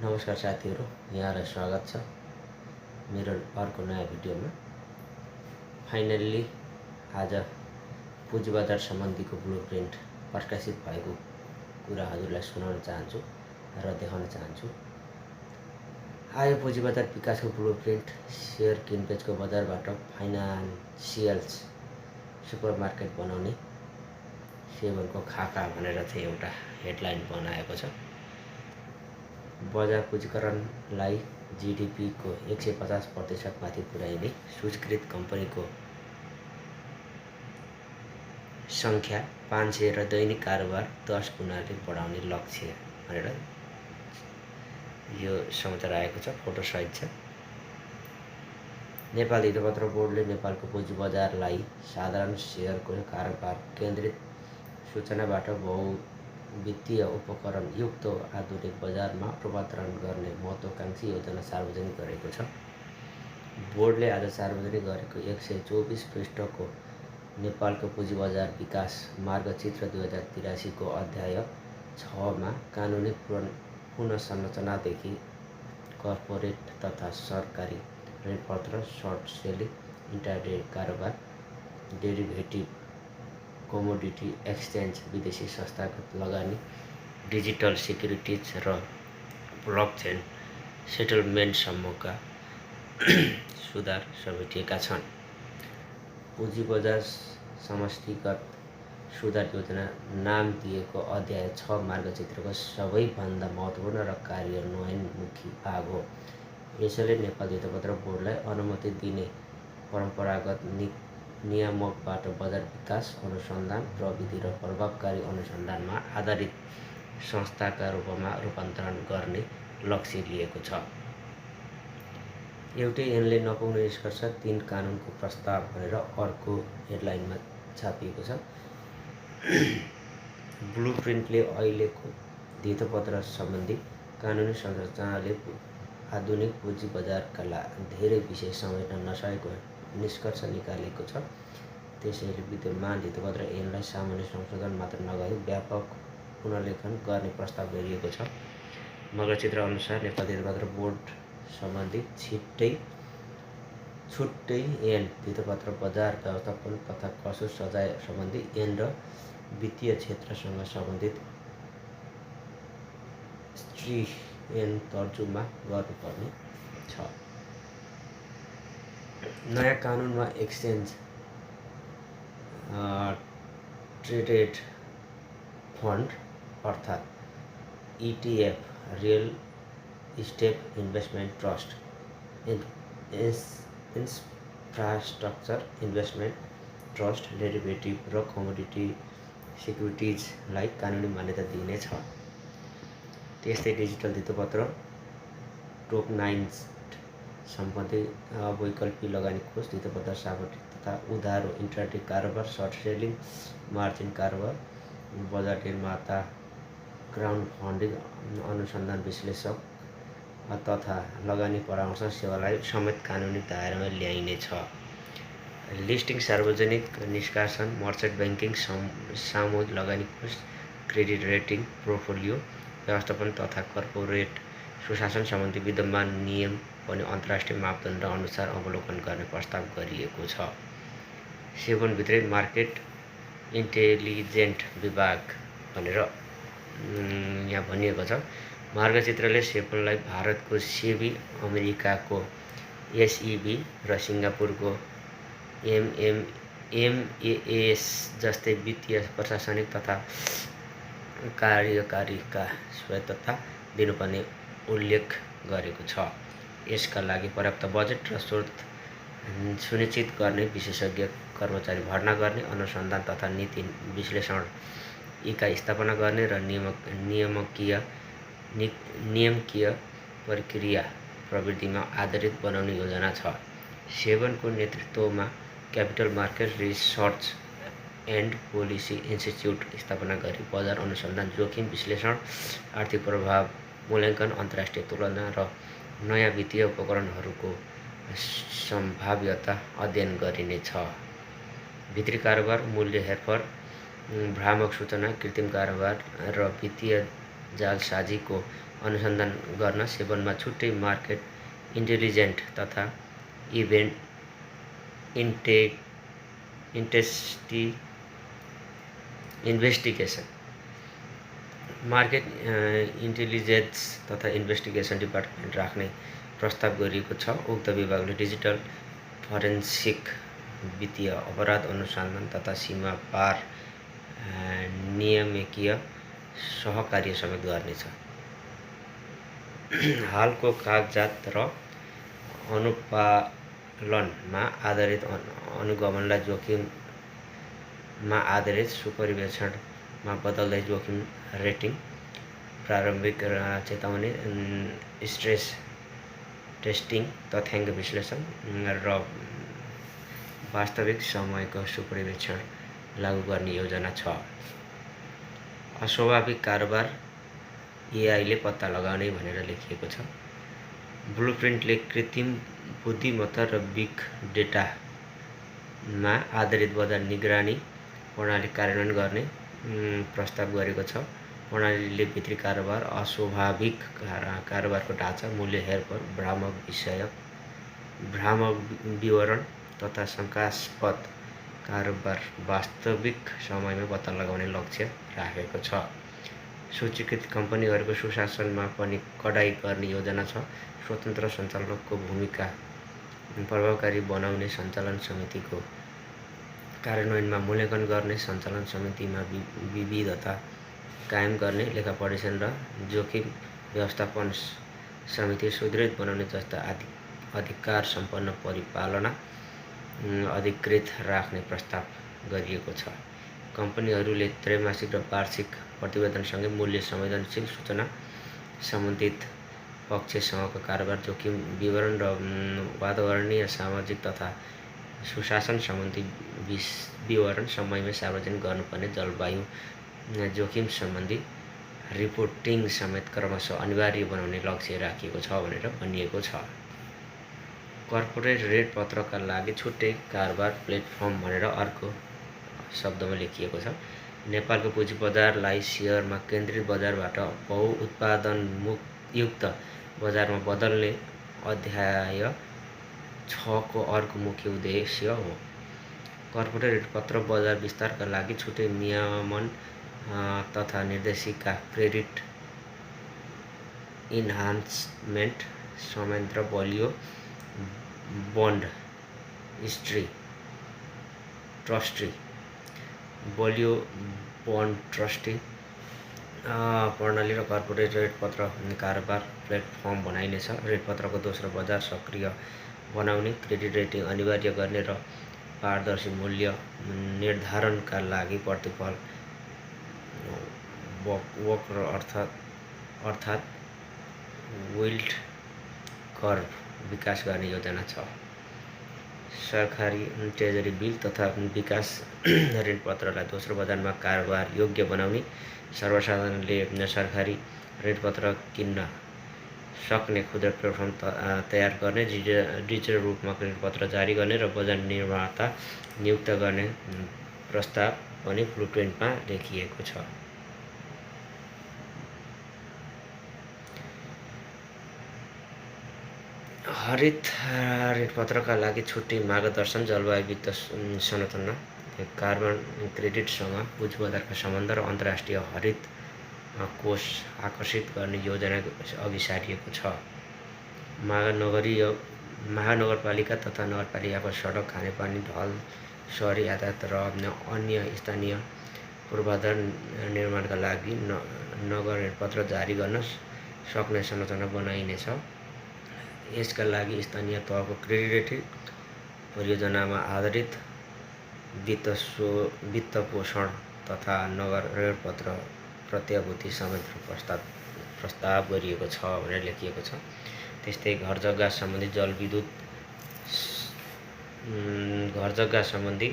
नमस्कार साथीहरू, यहाँलाई स्वागत छ मेरो अर्को नयाँ भिडियोमा। फाइनल्ली आज पुँजीबजार सम्बन्धीको ब्लुप्रिन्ट प्रकाशित भएको कुरा हजुरलाई सुनाउन चाहन्छु र देखाउन चाहन्छु। आयो पुँजीबजार विकासको ब्लुप्रिन्ट, सेयर किनबेचको बजारबाट फाइनान्सियल्स सुपरमार्केट बनाउने सेवनको खाका भनेर चाहिँ एउटा हेडलाइन बनाएको छ। बजार पूँजीकरणलाई जीडीपीको 150% माथि पुर्याइने, सूचीकृत कम्पनीको सङ्ख्या 500 र दैनिक कारोबार 10 गुणाले बढाउने लक्ष्य भनेर यो समाचार आएको छ। फोटो सहित छ। नेपाल हितपत्र बोर्डले नेपालको पुँजी बजारलाई साधारण सेयरको कारोबार केन्द्रित सूचनाबाट बहुवित्तीय उपकरण युक्त आधुनिक बजारमा रूपान्तरण गर्ने महत्त्वाकांक्षी योजना सार्वजनिक गरेको छ। बोर्डले आज सार्वजनिक गरेको 124 पृष्ठको नेपालको पुँजी बजार विकास मार्गचित्र 2083 को अध्याय 6 मा कानुनी पुनर्संरचनादेखि कर्पोरेट तथा सरकारी ऋणपत्र, सर्ट सेलिङ, इन्ट्राडे कारोबार, डेरिभेटिभ, कमोडिटी एक्सचेन्ज, विदेशी संस्थागत लगानी, डिजिटल सिक्युरिटिज र ब्लकचेन सेटलमेन्टसम्मका सुधार समेटिएका छन्। पुँजी बजार समष्टिगत सुधार योजना नाम दिएको अध्याय 6 मार्गचित्रको सबैभन्दा महत्त्वपूर्ण र कार्यान्वयनमुखी भाग हो। यसैले नेपाल हितपत्र बोर्डलाई अनुमति दिने परम्परागत नियामकबाट बजार विकास, अनुसन्धान, प्रविधि र प्रभावकारी अनुसन्धानमा आधारित संस्थाका रूपमा रूपान्तरण गर्ने लक्ष्य लिएको छ। एउटै ऐनले नपाउने निष्कर्ष 3 कानुनको प्रस्ताव भनेर अर्को हेडलाइनमा छापिएको छ। ब्लुप्रिन्टले अहिलेको धितोपत्र सम्बन्धी कानुनी संरचनाले आधुनिक पुँजी बजारका धेरै विषय समेट्न नसकेको निष्कर्ष निकालेको छ। त्यसैले विद्यमान धितोपत्र ऐनलाई सामान्य संशोधन मात्र नगरी व्यापक पुनर्लेखन गर्ने प्रस्ताव गरिएको छ। मार्गचित्र अनुसार नेपाल धितोपत्र बोर्ड सम्बन्धी छुट्टै ऐन, धितोपत्र बजार व्यवस्थापन तथा कसुर सजाय सम्बन्धी ऐन र वित्तीय क्षेत्रसँग सम्बन्धित स्त्री ऐन तर्जुमा गर्नुपर्ने छ। नयाँ कानुनमा एक्सचेन्ज ट्रेडेड फन्ड अर्थात् ETF, real estate investment trust, infrastructure investment trust, derivative र कमोडिटी सिक्युरिटिजलाई कानुनी मान्यता दिइनेछ। त्यस्तै डिजिटल धितोपत्र, टोकनाइज्ड सम्पत्ति, वैकल्पिक लगानी कोष, धितोपत्र सामग्री तथा उधारो, इन्ट्राडे कारोबार, सर्ट सेलिङ, मार्जिन कारोबार, बजार निर्माता, क्राउड फन्डिङ, अनुसन्धान विश्लेषक तथा लगानी परामर्श सेवालाई समेत कानुनी दायरामा ल्याइनेछ। लिस्टिङ, सार्वजनिक निष्कासन, मर्चेन्ट ब्याङ्किङ, सामूहिक लगानी कोष, क्रेडिट रेटिङ, पोर्टफोलियो व्यवस्थापन तथा कर्पोरेट सुशासन सम्बन्धी विद्यमान नियम पनि अन्तर्राष्ट्रिय मापदण्ड अनुसार अवलोकन गर्ने प्रस्ताव गरिएको छ। सेबुनभित्रै मार्केट इन्टेलिजेन्ट विभाग भनेर यहाँ भनिएको छ। मार्गचित्रले सेबुनलाई भारतको सेबी, अमेरिकाको SEB र सिङ्गापुरको MAS जस्तै वित्तीय, प्रशासनिक तथा कार्यकारीका स्वायत्तता दिनुपर्ने उल्लेख गरेको छ। यसका लागि पर्याप्त बजेट र स्रोत सुनिश्चित गर्ने, विशेषज्ञ कर्मचारी भर्ना गर्ने, अनुसन्धान तथा नीति विश्लेषण इकाइ स्थापना गर्ने र नियामकीय प्रक्रिया प्रविधिमा आधारित बनाउने योजना छ। सेबुनको नेतृत्वमा capital market research and policy institute स्थापना गरी बजार अनुसन्धान, जोखिम विश्लेषण, आर्थिक प्रभाव मूल्याङ्कन, अन्तर्राष्ट्रिय तुलना र नयाँ वित्तीय उपकरणहरूको सम्भाव्यता अध्ययन गरिनेछ। भित्री कारोबार, मूल्य हेरफेर, भ्रामक सूचना, कृत्रिम कारोबार र वित्तीय जालसाजीको अनुसन्धान गर्न सेवनमा छुट्टै मार्केट इन्टेलिजेन्ट तथा इभेन्ट इन्भेस्टिगेसन मार्केट इन्टेलिजेन्स तथा इन्भेस्टिगेसन डिपार्टमेन्ट राख्ने प्रस्ताव गरिएको छ। उक्त विभागले डिजिटल फरेन्सिक, वित्तीय अपराध अनुसन्धान तथा सीमा पार नियामकीय सहकार्य समेत गर्नेछ। हालको कागजात र अनुपालनमा आधारित अनुगमनलाई जोखिममा आधारित सुपरिवेक्षणमा बदल्दै जोखिम रेटिङ, प्रारम्भिक चेतावनी, स्ट्रेस टेस्टिङ, तथ्याङ्क विश्लेषण र वास्तविक समयको सुपरिवेक्षण लागू गर्ने योजना छ। अस्वाभाविक कारोबार एआईले पत्ता लगाउने भनेर लेखिएको छ। ब्लुप्रिन्टले कृत्रिम बुद्धिमत्ता र बिग डेटामा आधारित बजार निगरानी प्रणाली कार्यान्वयन गर्ने प्रस्ताव गरेको छ। प्रणालीले भित्री कारोबार, अस्वाभाविक कारोबारको ढाँचा, मूल्य हेरफेर, भ्रामक विवरण तथा शङ्कास्पद कारोबार वास्तविक समयमा पत्ता लगाउने लक्ष्य राखेको छ। सूचीकृत कम्पनीहरूको सुशासनमा पनि कडाई गर्ने योजना छ। स्वतन्त्र सञ्चालकको भूमिका प्रभावकारी बनाउने, सञ्चालन समितिको कार्यान्वयनमा मूल्याङ्कन गर्ने, सञ्चालन समितिमा विविधता कायम गर्ने, लेखापरीक्षण र जोखिम व्यवस्थापन समिति सुदृढ बनाउने जस्ता अधिकार सम्पन्न परिपालना अधिकृत राख्ने प्रस्ताव गरिएको छ। कम्पनीहरूले त्रैमासिक र वार्षिक प्रतिवेदनसँगै मूल्य संवेदनशील सूचना, सम्बन्धित पक्षसँगको कारोबार जोखिम विवरण र वातावरणीय, सामाजिक तथा सुशासन सम्बन्धी विवरण समयमै सार्वजनिक गर्नुपर्ने, जलवायु जोखिम सम्बन्धी रिपोर्टिङ समेत क्रमशः अनिवार्य बनाउने लक्ष्य राखिएको छ भनेर भनिएको छ। कर्पोरेट ऋण पत्रका लागि छुट्टै कारोबार प्लेटफर्म भनेर अर्को शब्दमा लेखिएको छ। नेपालको पुँजी बजारलाई सेयरमा केन्द्रित बजारबाट बहुउत्पादनयुक्त बजारमा बदल्ने अध्याय 6 को अर्को मुख्य उद्देश्य हो। कर्पोरेट ऋणपत्र बजार विस्तारका लागि छुट्टै नियमन तथा निर्देशिका, क्रेडिट इन्हान्समेन्ट, संयन्त्र, बलियो बन्ड ट्रस्टी प्रणाली र कर्पोरेट ऋणपत्र कारोबार प्लेटफर्म बनाइनेछ। ऋणपत्रको दोस्रो बजार सक्रिय बनाउने, क्रेडिट रेटिङ अनिवार्य गर्ने र पारदर्शी मूल्य निर्धारणका लागि प्रतिफल वक्र अर्थात् यील्ड कर्भ विकास गर्ने योजना छ। सरकारी ट्रेजरी बिल तथा विकास ऋणपत्रलाई दोस्रो बजारमा कारोबार योग्य बनाउने, सर्वसाधारणले सरकारी ऋणपत्र किन्न सक्ने खुद्रा प्लेटफर्म तयार गर्ने, डिजिटल रूपमा ऋणपत्र जारी गर्ने र बजार निर्माता नियुक्त गर्ने प्रस्ताव पनि ब्लुप्रिन्टमा लेखिएको छ। हरित ऋणपत्रका लागि छुट्टै मार्गदर्शन, जलवायु वित्त संरचना, कार्बन क्रेडिटसँग पुँजी बजारका सम्बन्ध र अन्तर्राष्ट्रिय हरित कोष आकर्षित गर्ने योजना अघि सारिएको छ। महानगरपालिका तथा नगरपालिकाको सडक, खानेपानी, ढल, शहरी यातायात र अन्य स्थानीय पूर्वाधार निर्माणका लागि नगर ऋणपत्र जारी गर्न सक्ने संरचना बनाइनेछ। यसका लागि स्थानीय तहको क्रेडिट परियोजनामा आधारित वित्तपोषण तथा नगर ऋणपत्र प्रत्याभूति समेत प्रस्ताव गरिएको छ भनेर लेखिएको छ। त्यस्तै घरजग्गा सम्बन्धी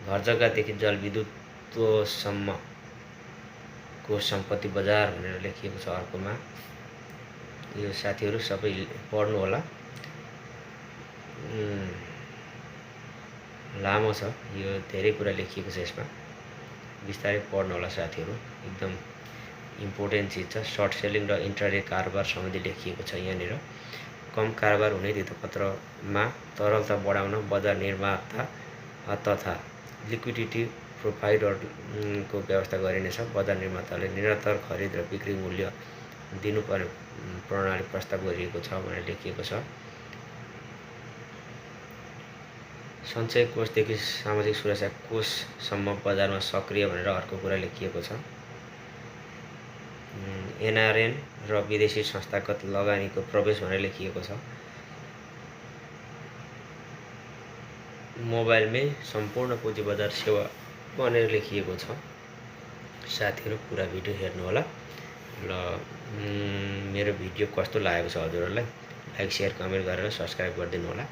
घरजग्गादेखि जलविद्युतसम्मको सम्पत्ति बजार भनेर लेखिएको छ अर्कोमा। यो साथीहरू सबै पढ्नु होला, लामो छ, यो धेरै कुरा लेखिएको छ यसमा, बिस्तारै पढ्नु होला साथीहरू। एकदम इम्पोर्टेन्ट चिज छ। सर्ट सेलिङ र इन्ट्राडे कारोबार सम्बन्धी लेखिएको छ यहाँनिर। कम कारोबार हुने धितोपत्रमा तरलता बढाउन बजार निर्माता तथा लिक्विडिटी प्रोभाइडरको व्यवस्था गरिनेछ। बजार निर्माताले निरन्तर खरिद र बिक्री मूल्य दिनुपर्ने प्रणाली प्रस्ताव गरिएको छ भनेर लेखिएको छ। सञ्चय कोषदेखि सामाजिक सुरक्षा कोषसम्म बजारमा सक्रिय भनेर अर्को कुरा लेखिएको छ। एनआरएन र विदेशी संस्थागत लगानीको प्रवेश भनेर लेखिएको छ। मोबाइलमै सम्पूर्ण पुँजी बजार सेवा भनेर लेखिएको छ। साथीहरू पुरा भिडियो हेर्नुहोला र मेरो भिडियो कस्तो लागेको छ हजुरहरूलाई लाइक, सेयर, कमेन्ट गरेर सब्सक्राइब गरिदिनु होला।